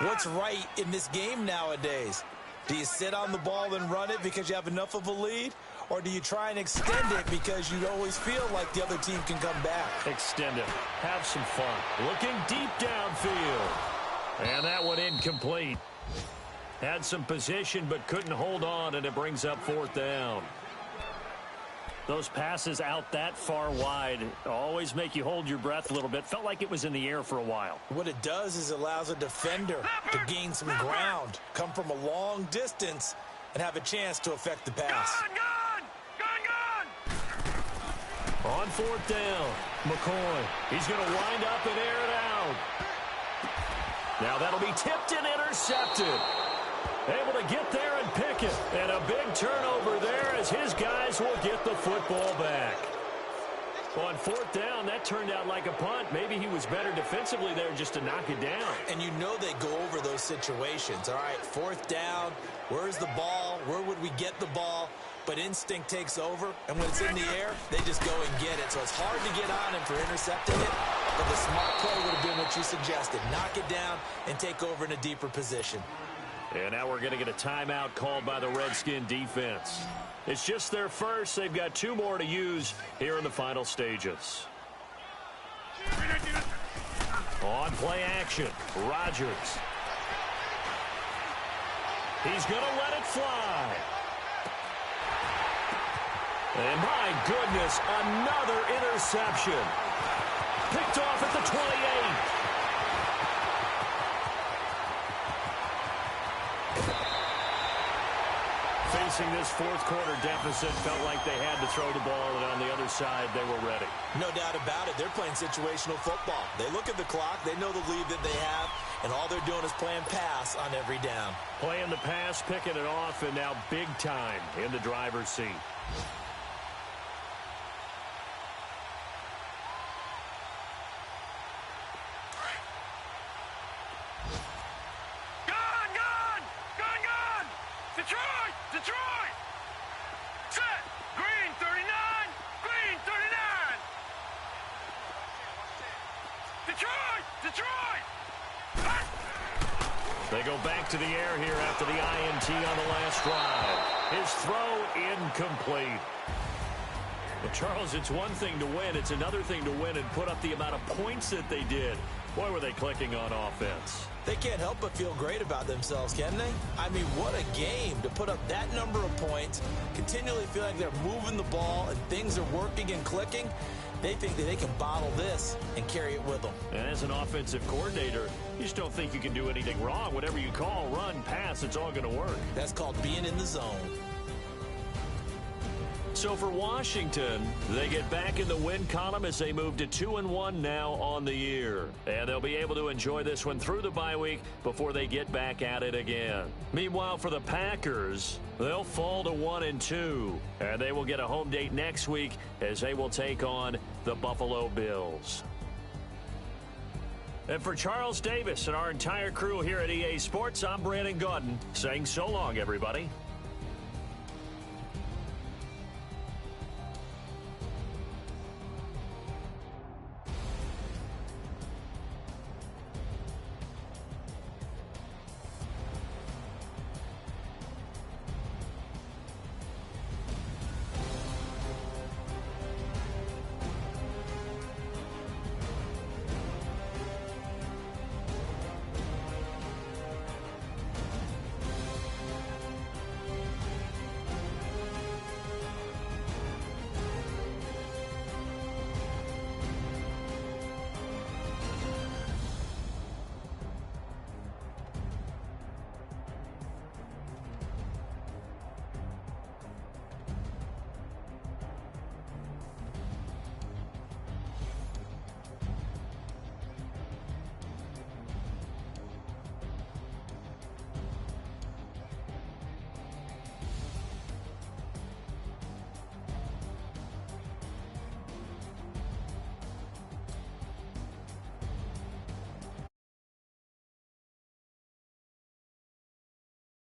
what's right in this game nowadays. Do you sit on the ball and run it because you have enough of a lead? Or do you try and extend it because you always feel like the other team can come back? Extend it. Have some fun. Looking deep downfield. And that one incomplete. Had some position but couldn't hold on, and it brings up fourth down. Those passes out that far wide always make you hold your breath a little bit. Felt like it was in the air for a while. What it does is it allows a defender to gain some ground, come from a long distance, and have a chance to affect the pass. On fourth down, McCoy. He's going to wind up and air it out. Now that'll be tipped and intercepted. Able to get there and pick it. And a big turnover there as his guys will get the football back. On fourth down, that turned out like a punt. Maybe he was better defensively there just to knock it down. And you know they go over those situations. All right, fourth down, where's the ball? Where would we get the ball? But instinct takes over, and when it's in the air, they just go and get it. So it's hard to get on him for intercepting it, but the smart play would have been what you suggested. Knock it down and take over in a deeper position. And now we're going to get a timeout called by the Redskin defense. It's just their first. They've got two more to use here in the final stages. On play action, Rodgers. He's going to let it fly. And my goodness, another interception. Picked off at the 28. Facing this fourth quarter deficit, felt like they had to throw the ball, and on the other side, they were ready. No doubt about it. They're playing situational football. They look at the clock, they know the lead that they have, and all they're doing is playing pass on every down. Playing the pass, picking it off, and now big time in the driver's seat. Detroit! Set! Green 39! Green 39! Detroit! They go back to the air here after the INT on the last drive. His throw incomplete. But Charles, it's one thing to win. It's another thing to win and put up the amount of points that they did. Boy, were they clicking on offense. They can't help but feel great about themselves, can they? I mean, what a game to put up that number of points, continually feel like they're moving the ball and things are working and clicking. They think that they can bottle this and carry it with them. And as an offensive coordinator, you just don't think you can do anything wrong. Whatever you call, run, pass, it's all going to work. That's called being in the zone. So for Washington, they get back in the win column as they move to 2-1 now on the year. And they'll be able to enjoy this one through the bye week before they get back at it again. Meanwhile, for the Packers, they'll fall to 1-2. And they will get a home date next week as they will take on the Buffalo Bills. And for Charles Davis and our entire crew here at EA Sports, I'm Brandon Gaudin saying so long, everybody.